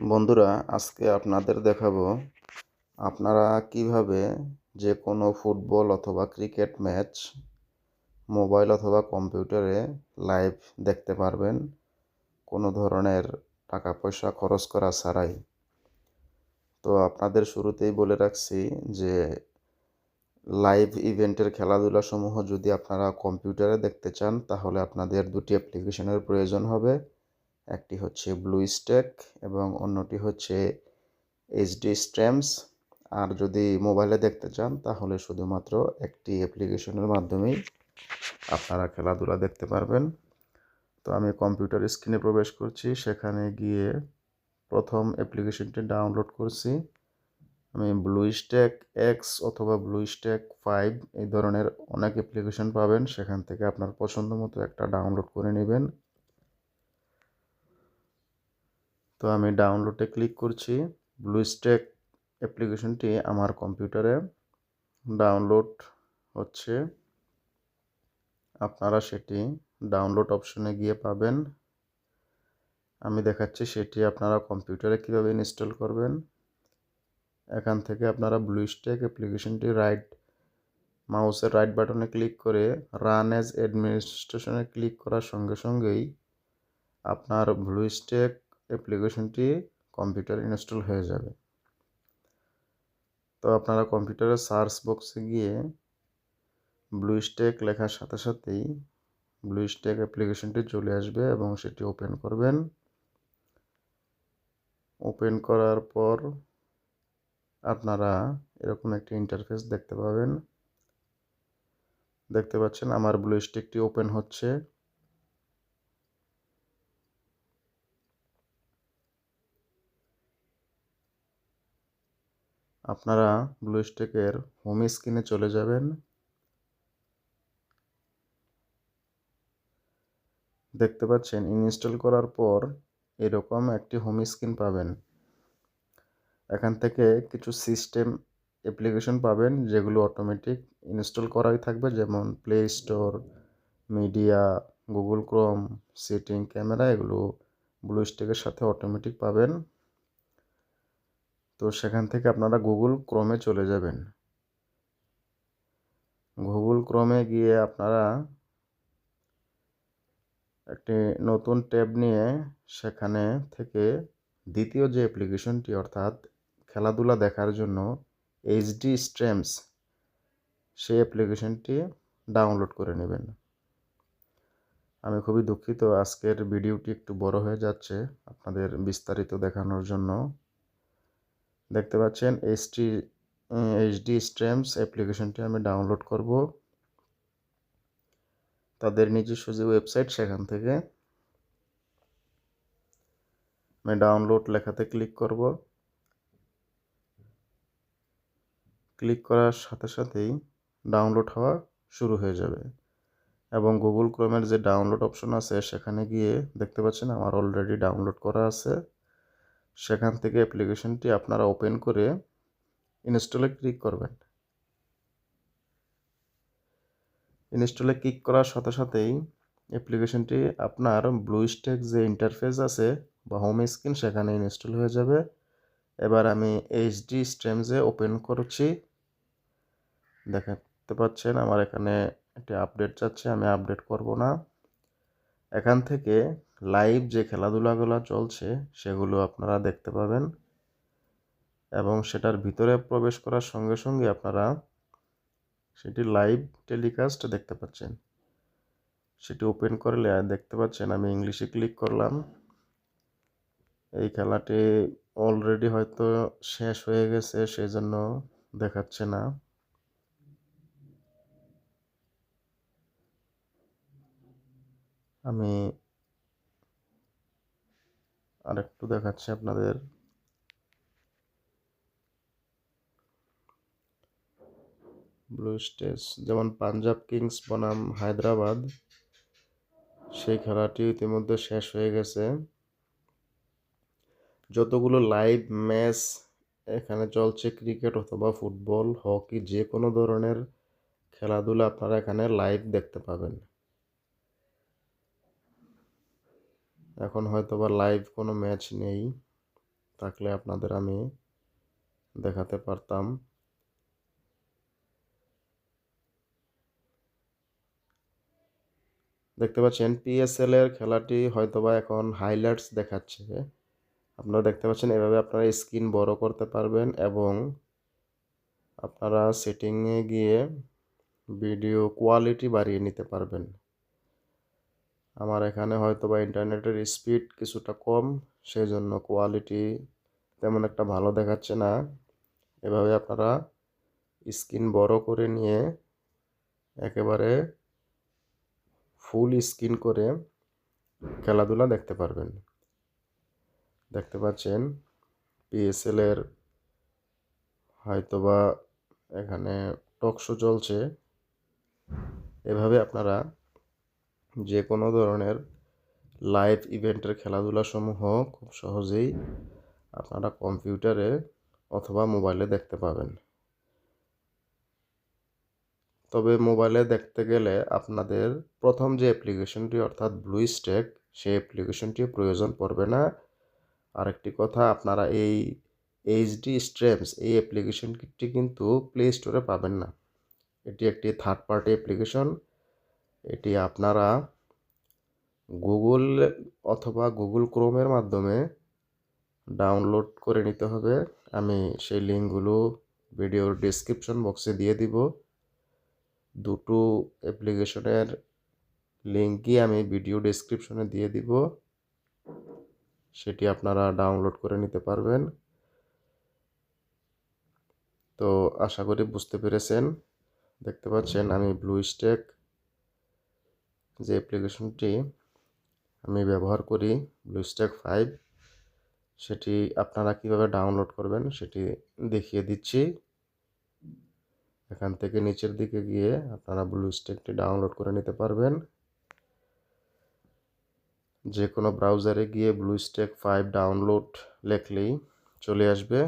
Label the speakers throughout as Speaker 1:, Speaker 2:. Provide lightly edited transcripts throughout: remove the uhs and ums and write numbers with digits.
Speaker 1: বন্ধুরা, আজকে আপনাদের দেখাবো আপনারা কিভাবে যে কোনো ফুটবল অথবা ক্রিকেট ম্যাচ মোবাইল অথবা কম্পিউটারে লাইভ দেখতে পারবেন কোনো ধরনের টাকা পয়সা খরচ করা ছাড়াই। তো আপনাদের শুরুতেই বলে রাখছি যে লাইভ ইভেন্টের খেলাধুলাসমূহ যদি আপনারা কম্পিউটারে দেখতে চান তাহলে আপনাদের দুটি অ্যাপ্লিকেশনের প্রয়োজন হবে। একটি হচ্ছে ব্লু স্ট্যাক এবং অন্যটি হচ্ছে এইচডি স্ট্রিমস। আর যদি মোবাইলে দেখতে চান তাহলে শুধুমাত্র একটি অ্যাপ্লিকেশনের মাধ্যমেই আপনারা খেলাধুলা দেখতে পারবেন। তো আমি কম্পিউটার স্ক্রিনে প্রবেশ করছি, সেখানে গিয়ে প্রথম অ্যাপ্লিকেশনটি ডাউনলোড করছি। আমি ব্লু স্ট্যাক এক্স অথবা ব্লু স্ট্যাক 5 এই ধরনের অনেক অ্যাপ্লিকেশন পাবেন, সেখান থেকে আপনার পছন্দ মতো একটা ডাউনলোড করে নেবেন। তো আমি ডাউনলোডে ক্লিক করছি। ব্লু স্ট্যাক অ্যাপ্লিকেশনটি আমার কম্পিউটারে ডাউনলোড হচ্ছে। আপনারা সেটি ডাউনলোড অপশনে গিয়ে পাবেন। আমি দেখাচ্ছি সেটি আপনারা কম্পিউটারে কীভাবে ইনস্টল করবেন। এখান থেকে আপনারা ব্লু স্ট্যাক অ্যাপ্লিকেশনটি মাউসের রাইট বাটনে ক্লিক করে রান অ্যাজ অ্যাডমিনিস্ট্রেশনে ক্লিক করার সঙ্গে সঙ্গেই আপনার ব্লু স্ট্যাক অ্যাপ্লিকেশনটি কম্পিউটারে ইনস্টল হয়ে যাবে। তো আপনারা কম্পিউটারের সার্চ বক্সে গিয়ে ব্লু স্ট্যাক লেখার সাথে সাথেই ব্লু স্ট্যাক অ্যাপ্লিকেশনটি চলে আসবে এবং সেটি ওপেন করবেন। ওপেন করার পর আপনারা এরকম একটি ইন্টারফেস দেখতে পাবেন। দেখতে পাচ্ছেন আমার ব্লু স্ট্যাকটি ওপেন হচ্ছে। আপনারা ব্লু স্ট্যাকের হোম স্ক্রিনে চলে যাবেন। দেখতে পাচ্ছেন ইনস্টল করার পর এরকম একটি হোম স্ক্রিন পাবেন। এখান থেকে কিছু সিস্টেম অ্যাপ্লিকেশন পাবেন যেগুলো অটোমেটিক ইনস্টল করাই থাকবে, যেমন play store, media, Google Chrome, setting, camera, এগুলো ব্লু স্ট্যাকের সাথে অটোমেটিক পাবেন। তো সেখান থেকে আপনারা গুগল ক্রোমে চলে যাবেন। গুগল ক্রোমে গিয়ে আপনারা একটি নতুন ট্যাব নিয়ে সেখানে থেকে দ্বিতীয় যে অ্যাপ্লিকেশনটি অর্থাৎ খেলাধুলা দেখার জন্য এইচডি স্ট্রিমস, সেই অ্যাপ্লিকেশনটি ডাউনলোড করে নেবেন। আমি খুবই দুঃখিত, আজকের ভিডিওটি একটু বড় হয়ে যাচ্ছে আপনাদের বিস্তারিত দেখানোর জন্য। দেখতে পাচ্ছেন এইচডি স্ট্রিমস অ্যাপ্লিকেশনটি আমি ডাউনলোড করব। তাদের নিজস্ব যে ওয়েবসাইট, সেখান থেকে আমি ডাউনলোড লেখাতে ক্লিক করব। ক্লিক করার সাথে সাথেই ডাউনলোড হওয়া শুরু হয়ে যাবে এবং গুগল ক্রোমের যে ডাউনলোড অপশন আছে সেখানে গিয়ে দেখতে পাচ্ছেন আমার অলরেডি ডাউনলোড করা আছে। সেখান থেকে অ্যাপ্লিকেশনটি আপনারা ওপেন করে ইনস্টলে ক্লিক করবেন। ইনস্টলে ক্লিক করার সাথে সাথেই অ্যাপ্লিকেশনটি আপনার ব্লু স্ট্যাক যে ইন্টারফেস আছে বা হোম স্ক্রিন, সেখানে ইনস্টল হয়ে যাবে। এবার আমি এইচডি স্ট্রিমসে ওপেন করছি। দেখতে পাচ্ছেন আমার এখানে একটি আপডেট চাচ্ছে, আমি আপডেট করব না। এখান থেকে লাইভ যে খেলাধুলাগুলো চলছে সেগুলো আপনারা দেখতে পাবেন এবং সেটার ভিতরে প্রবেশ করার সঙ্গে সঙ্গে আপনারা সেটি লাইভ টেলিকাস্ট দেখতে পাচ্ছেন। সেটি ওপেন করলে দেখতে পাচ্ছেন আমি ইংলিশে ক্লিক করলাম। এই খেলাটি অলরেডি হয়তো শেষ হয়ে গেছে, সেজন্য দেখাচ্ছে না। আমি আরেকটু দেখাচ্ছি আপনাদের। ব্লু স্টেজ যেমন পাঞ্জাব কিংস বনাম হায়দ্রাবাদ, সেই খেলাটি ইতিমধ্যে শেষ হয়ে গেছে। যতগুলো লাইভ ম্যাচ এখানে চলছে, ক্রিকেট অথবা ফুটবল, হকি, যে কোনো ধরনের খেলাধুলা আপনারা এখানে লাইভ দেখতে পাবেন। এখন হয়তো বা লাইভ কোনো ম্যাচ নেই। থাকলে আপনাদের আমি দেখাতে পারতাম। দেখতে পাচ্ছেন PSL এর খেলাটি হয়তোবা এখন হাইলাইটস দেখাচ্ছে। আপনারা দেখতে পাচ্ছেন এভাবে আপনারা স্ক্রিন বড় করতে পারবেন এবং আপনারা সেটিংয়ে গিয়ে ভিডিও কোয়ালিটি বাড়িয়ে নিতে পারবেন। আমার এখানে হয়তোবা ইন্টারনেটের স্পিড কিছুটা কম, সেজন্য কোয়ালিটি তেমন একটা ভালো দেখাচ্ছে না। এভাবে আপনারা স্ক্রিন বড় করে নিয়ে একেবারে ফুল স্ক্রিন করে খেলাধুলা দেখতে পারবেন। দেখতে পাচ্ছেন PSL এর হয়তোবা এখানে টক শো চলছে। এভাবে আপনারা যে কোনো ধরনের লাইভ ইভেন্টের খেলাধুলা সমূহ খুব সহজেই আপনারা কম্পিউটারে অথবা মোবাইলে দেখতে পাবেন। তবে মোবাইলে দেখতে গেলে আপনাদের প্রথম যে অ্যাপ্লিকেশনটি অর্থাৎ ব্লুস্ট্যাক, সেই অ্যাপ্লিকেশনটির প্রয়োজন পড়বে না। আরেকটি কথা, আপনারা এই HD স্ট্রিমস এই অ্যাপ্লিকেশনটি কিন্তু প্লে স্টোরে পাবেন না। এটি একটি থার্ড পার্টি অ্যাপ্লিকেশন। এটি আপনারা গুগল অথবা গুগল ক্রোমের মাধ্যমে ডাউনলোড করে নিতে হবে। আমি সেই লিঙ্কগুলো ভিডিওর ডেসক্রিপশন বক্সে দিয়ে দিব। দুটো অ্যাপ্লিকেশনের লিঙ্কই আমি ভিডিও ডেসক্রিপশনে দিয়ে দিব, সেটি আপনারা ডাউনলোড করে নিতে পারবেন। তো আশা করি বুঝতে পেরেছেন। দেখতে পাচ্ছেন আমি ব্লুস্ট্যাক যে অ্যাপ্লিকেশনটি আমি ব্যবহার করি, ব্লুস্ট্যাক 5, সেটি আপনারা কিভাবে ডাউনলোড করবেন সেটি দেখিয়ে দিচ্ছি। এখান থেকে নিচের দিকে গিয়ে আপনারা ব্লুস্ট্যাকটি ডাউনলোড করে নিতে পারবেন। যে কোনো ব্রাউজারে গিয়ে ব্লুস্ট্যাক 5 ডাউনলোড লেখলেই চলে আসবে।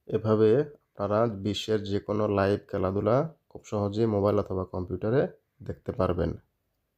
Speaker 1: এভাবে আপনারা বিশ্বের যে কোনো লাইভ খেলাধুলা খুব সহজেই মোবাইল অথবা কম্পিউটারে দেখতে পারবেন।